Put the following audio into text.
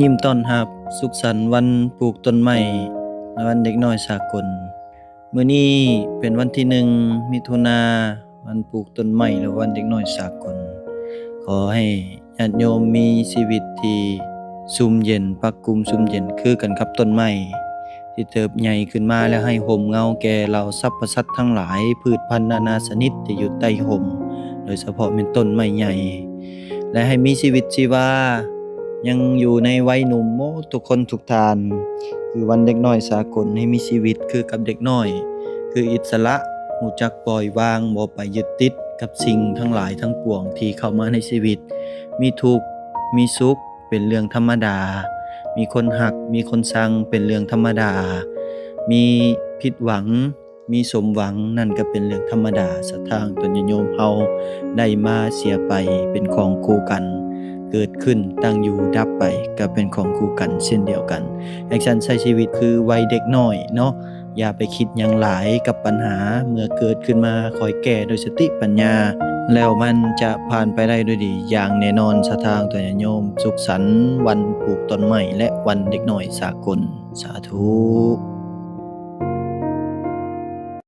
ยิ้มต้อนรับสุขสันต์วันปลูกต้นไม้และวันเด็กน้อยสากลมื้อนี้เป็นวันที่1มิถุนาวันปลูกต้นไม้และวันเด็กน้อยสากลขอให้ญาติโยมมีชีวิตที่ชุ่มเย็นพักกุมชุ่มเย็นคือกันกับต้นไม้ที่เติบใหญ่ขึ้นมาแล้วให้ห่มเงาแก่เหล่าสรรพสัตว์ทั้งหลายพืชพันธุ์นานาชนิดที่อยู่ใต้ห่มโดยเฉพาะเป็นต้นไม้ใหญ่และให้มีชีวิตชีวายังอยู่ในวัยหนุ่มทุกคนทุกท่านคือวันเด็กน้อยสากลให้มีชีวิตคือกับเด็กน้อยคืออิสระรู้จักปล่อยวางบ่ไปยึดติดกับสิ่งทั้งหลายทั้งปวงที่เข้ามาในชีวิตมีทุกข์มีสุขเป็นเรื่องธรรมดามีคนหักมีคนชังเป็นเรื่องธรรมดามีผิดหวังมีสมหวังนั่นก็เป็นเรื่องธรรมดาสัทธางตนโยมเฮาได้มาเสียไปเป็นของคู่กันเกิดขึ้นตั้งอยู่ดับไปก็เป็นของคู่กันเช่นเดียวกันแอคชั่นใช้ชีวิตคือวัยเด็กน้อยเนาะอย่าไปคิดหยังหลายกับปัญหาเมื่อเกิดขึ้นมาคอยแก้โดยสติปัญญาแล้วมันจะผ่านไปได้ด้วยดีอย่างแน่นอนสัทธางตนโยมสุขสันต์วันปลูกต้นไม้และวันเด็กน้อยสากลสาธุ